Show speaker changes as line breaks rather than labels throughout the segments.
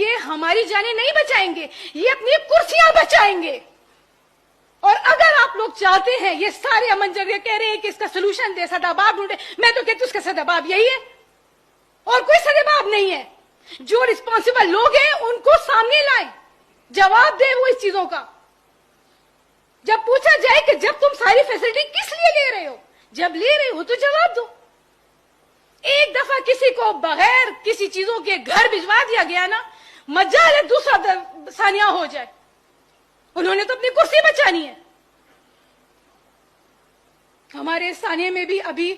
یہ ہماری جانیں نہیں بچائیں گے, یہ اپنی کرسیاں بچائیں گے. اور اگر آپ لوگ چاہتے ہیں, یہ سارے امن جگہ کہہ رہے ہیں کہ اس کا سلوشن دے, سداباب ڈھونڈے, میں تو کہتی ہوں اس کا سداباب یہی ہے اور کوئی سداباب نہیں ہے. جو رسپانسبل لوگ ہیں ان کو سامنے لائیں, جواب دیں وہ اس چیزوں کا. جب پوچھا جائے کہ جب تم ساری فیسلٹی کس لیے لے رہے ہو, جب لے رہے ہو تو جواب دو. ایک دفعہ کسی کو بغیر کسی چیزوں کے گھر بھجوا دیا گیا نا, مجال ہے دوسرا ثانیہ ہو جائے. انہوں نے تو اپنی کرسی بچانی ہے. ہمارے ثانیہ میں بھی ابھی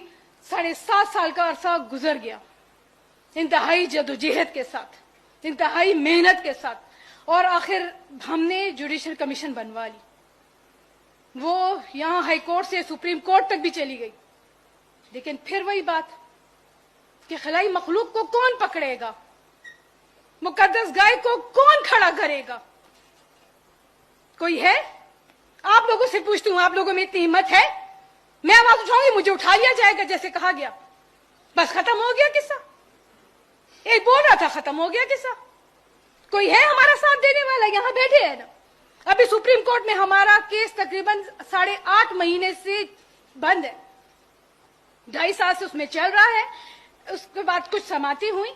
7.5 سال کا عرصہ گزر گیا, انتہائی جدوجہد کے ساتھ, انتہائی محنت کے ساتھ, اور آخر ہم نے جوڈیشل کمیشن بنوا لی. وہ یہاں ہائی کورٹ سے سپریم کورٹ تک بھی چلی گئی. لیکن پھر وہی بات کہ خلائی مخلوق کو کون پکڑے گا, مقدس گائے کو کون کھڑا کرے گا؟ کوئی ہے؟ آپ لوگوں سے پوچھتی ہوں, آپ لوگوں میں اتنی ہمت ہے؟ میں آواز اٹھاؤں گی, مجھے اٹھا لیا جائے گا جیسے کہا گیا, بس ختم ہو گیا قصہ. ایک بول رہا تھا ختم ہو گیا قصہ. کوئی ہے ہمارا ساتھ دینے والا؟ یہاں بیٹھے ہیں نا. ابھی سپریم کورٹ میں ہمارا کیس تقریباً 8.5 مہینے سے بند ہے, 2.5 سال سے اس میں چل رہا ہے. اس کے بعد کچھ سماعتیں ہوئی,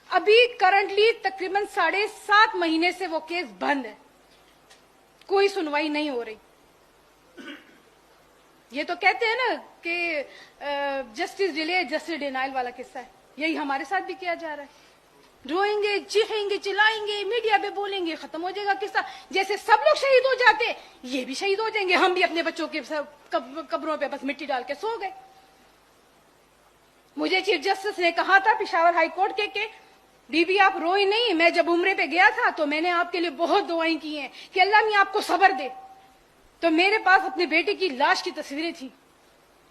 ابھی کرنٹلی تقریباً 7.5 مہینے سے وہ کیس بند ہے, کوئی سنوائی نہیں ہو رہی. یہ تو کہتے ہیں نا کہ جسٹس ڈیلے جسٹس ڈینائل والا قصہ ہے, یہی ہمارے ساتھ بھی کیا جا رہا ہے. روئیں گے, چیخیں گے, چلائیں گے, میڈیا پہ بولیں گے, ختم ہو جائے گا قصہ. جیسے سب لوگ شہید ہو جاتے یہ بھی شہید ہو جائیں گے. ہم بھی اپنے بچوں کے قبروں پہ بس مٹی ڈال کے سو گئے. مجھے چیف جسٹس نے کہا تھا پشاور ہائی کورٹ کے کہ بی بی آپ روئی نہیں, میں جب عمرے پہ گیا تھا تو میں نے آپ کے لیے بہت دعائیں کی ہیں کہ اللہ نے آپ کو صبر دے. تو میرے پاس اپنے بیٹے کی لاش کی تصویریں تھیں.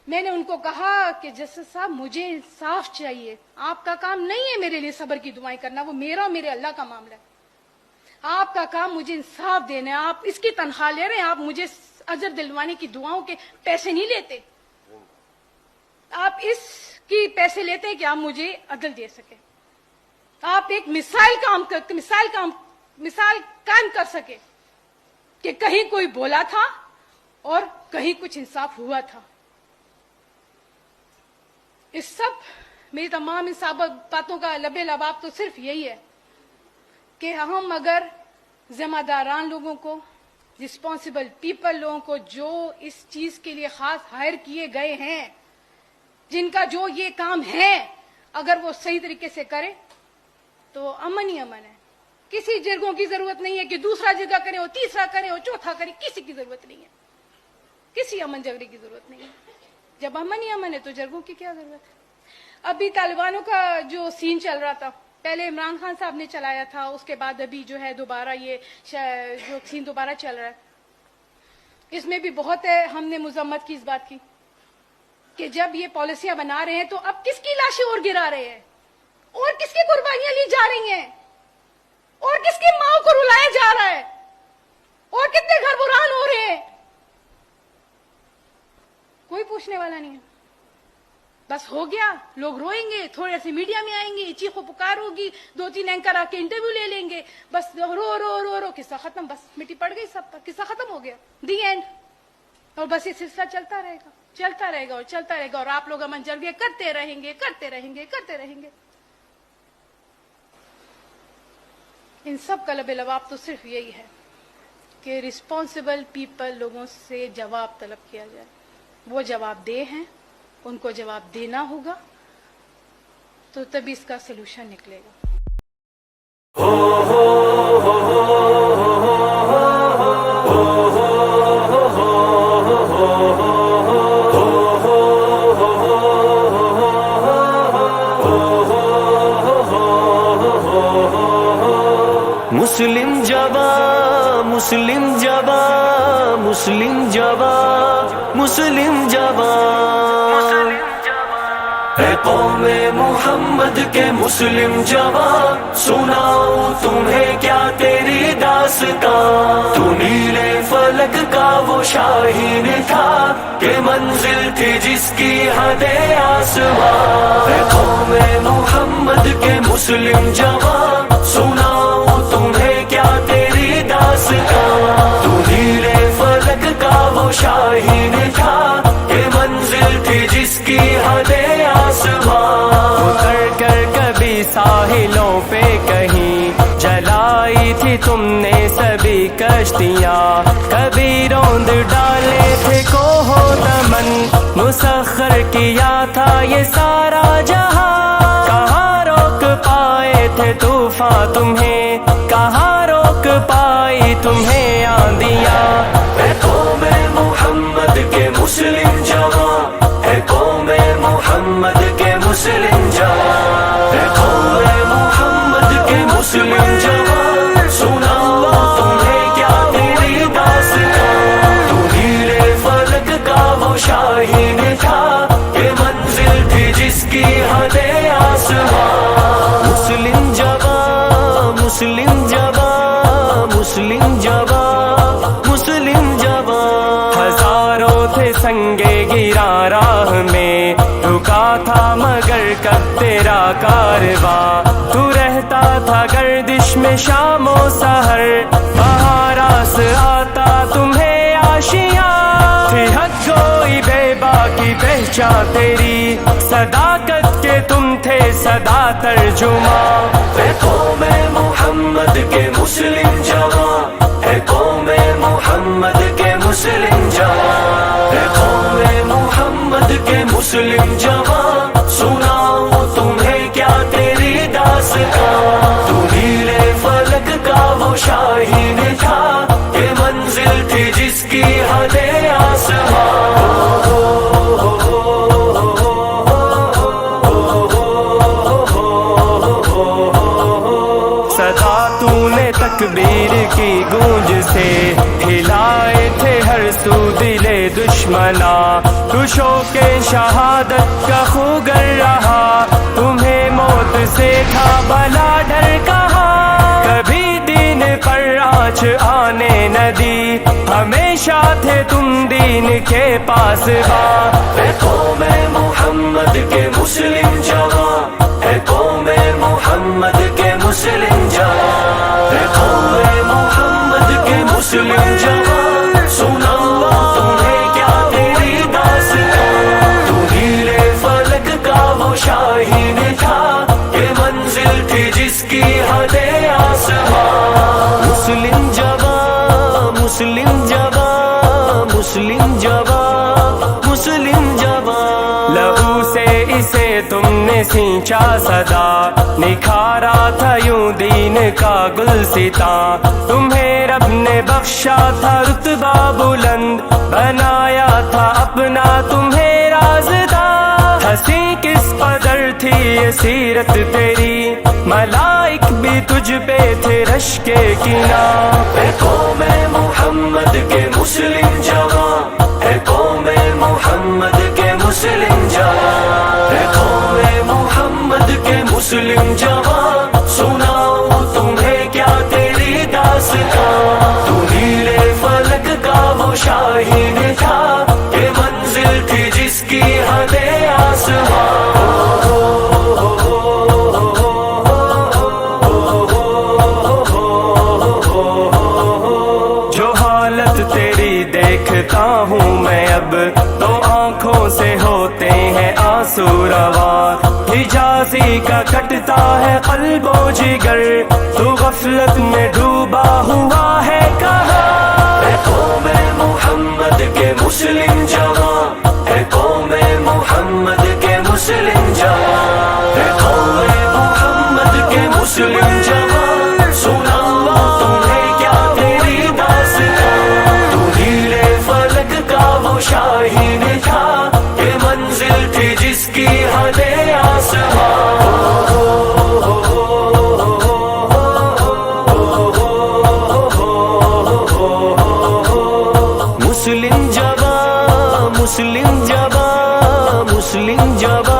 میں نے ان کو کہا کہ جسٹس صاحب مجھے انصاف چاہیے, آپ کا کام نہیں ہے میرے لیے صبر کی دعائیں کرنا, وہ میرا اور میرے اللہ کا معاملہ ہے. آپ کا کام مجھے انصاف دینا ہے. آپ اس کی تنخواہ لے رہے ہیں, آپ مجھے اجر دلوانے کی دعاؤں کے پیسے نہیں لیتے, آپ اس کی پیسے لیتے ہیں کہ آپ مجھے عدل دے سکیں, آپ ایک مثال قائم کر سکے کہ کہیں کوئی بولا تھا اور کہیں کچھ انصاف ہوا تھا. اس سب میری تمام ان سب باتوں کا لب لباب تو صرف یہی ہے کہ ہم اگر ذمہ داران لوگوں کو, رسپانسبل پیپل لوگوں کو, جو اس چیز کے لیے خاص ہائر کیے گئے ہیں, جن کا جو یہ کام ہے, اگر وہ صحیح طریقے سے کرے تو امن ہی امن ہے. کسی جرگوں کی ضرورت نہیں ہے کہ دوسرا جرگہ کرے ہو, تیسرا کرے ہو, چوتھا کرے, کسی کی ضرورت نہیں ہے, کسی امن جگڑے کی ضرورت نہیں ہے. جب امن ہی امن ہے تو جرگوں کی کیا ضرورت ہے؟ ابھی طالبانوں کا جو سین چل رہا تھا, پہلے عمران خان صاحب نے چلایا تھا, اس کے بعد ابھی جو ہے دوبارہ یہ جو سین دوبارہ چل رہا ہے, اس میں بھی بہت ہے ہم نے مذمت کی اس بات کی کہ جب یہ پالیسیاں بنا رہے ہیں تو اب کس کی لاشیں اور گرا رہے ہیں, اور کس کی قربانیاں لی جا رہی ہیں, اور کس کی ماں کو رلایا جا رہا ہے, اور کتنے گھر بران ہو رہے ہیں, کوئی پوچھنے والا نہیں ہے. بس ہو گیا, لوگ روئیں گے, تھوڑے سے میڈیا میں آئیں گے, چیخ و پکار ہوگی, 2-3 اینکر آ کے انٹرویو لے لیں گے, بس رو رو رو رو, قصہ ختم, بس مٹی پڑ گئی سب پر, قصہ ختم ہو گیا, دی اینڈ. اور بس یہ سلسلہ چلتا رہے گا, چلتا رہے گا اور چلتا رہے گا, اور آپ لوگ امن جرگے کرتے رہیں گے, کرتے رہیں گے, کرتے رہیں گے. ان سب کا لب لباب تو صرف یہی ہے کہ رسپانسبل پیپل لوگوں سے جواب طلب کیا جائے. وہ جواب دے ہیں, ان کو جواب دینا ہوگا, تو تبھی اس کا سلوشن نکلے گا.
مسلم جوان مسلم جوان مسلم جوان مسلم جوان اے قوم محمد کے مسلم جوان, سناؤں تمہیں کیا تیری داستان. تو نیلے فلک کا وہ شاہین تھا کہ منزل تھی جس کی حد آسمان. اے قوم محمد کے مسلم جوان, سناؤں تھی تم نے سبھی کشتیاں، کبھی روند ڈالے تھے کوہ و دمن، مسخر کیا تھا یہ سارا جہاں، کہاں روک پائے تھے طوفان تمہیں، کہاں روک پائی تمہیں آندیاں۔ اے قوم محمد کے مسلم جوان، اے قوم محمد کے مسلم جوان، اے قوم محمد کے مسلم جوان، سناؤ تمہیں کیا تیری داستان، تو نیلے فلک کا وہ شاہین تھا، یہ منزل تھی جس کی حد آسمان۔ مسلم جوان، مسلم جوان، مسلم جوان، مسلم جوان، ہزاروں تھے سنگے گرا راہ میں، رکا تھا مگر کب تیرا کارواں، تو رہتا تھا گردش میں شام و سحر، وہاں راس آتا تمہیں آشیاں، تھی حق گوئی بے باکی پہچان تیری، صداقت کے تم تھے صدا ترجمہ۔ اے قوم محمد کے مسلم جوان، اے قوم محمد کے مسلم جوان، اے قوم محمد کے مسلم جوان، سناؤ تمہیں کیا تیری داستان، تو نیلے فلک کا وہ شاہین تھا، یہ منزل تھی جس کی حد آسمان۔ صدا تو نے تکبیر کی گونج سے ہلائے تھے ہر سو دل دشمنا، تو شوق شہادت کا خوگر رہا، تمہیں موت سے تھا بلا ڈر کہاں، کبھی دین پر آنچ آنے نہ دی، ہمیشہ تھے تم دین کے پاسباں۔ اے قوم محمد کے مسلم جوان، اے قوم محمد کے مسلم جوان، اے قوم محمد کے مسلم جوان، سناؤ تمہیں کیا تیری داستان، تو نیلے فلک کا وہ شاہین تھا، یہ منزل تھی جس کی حد آسمان۔ مسلم جوان، مسلم جوان، مسلم جوان، مسلم جوان، لہو سے اسے تم نے سینچا صدا، نکھارا تھا یوں دین کا گلستاں، تمہیں رب نے بخشا تھا رتبہ بلند، بنایا تھا اپنا تمہیں رازداں، ہنسی کس قدر تھی یہ سیرت تیری، ملائک بھی تجھ پہ تھے رشکے کینا۔ اے قوم محمد کے مسلم جوان، اے قوم محمد کے مسلم جوان، اے قوم محمد کے مسلم جوان، سناؤ تمہیں کیا تیری داستان، تو نیلے فلک کا وہ شاہین تھا، یہ منزل تھی جس کی حد آسمان۔ جو حالت تیری دیکھتا ہوں میں اب، تو آنکھوں سے ہوتے ہیں آنسو رواں، حجازی کا کٹتا ہے قلب و جگر، تو غفلت میں ڈوبا ہوا ہے کہاں۔ اے قوم محمد کے مسلم جوان، اے قوم محمد کے مسلم جوان، اے قوم محمد کے مسلم جوان، سناؤ تمہیں کیا تیری داستان، تو نیلے فلک کا وہ شاہین تھا، یہ منزل تھی جس کی حد آسمان۔ مسلم جوان، مسلم جوان، مسلم جوان،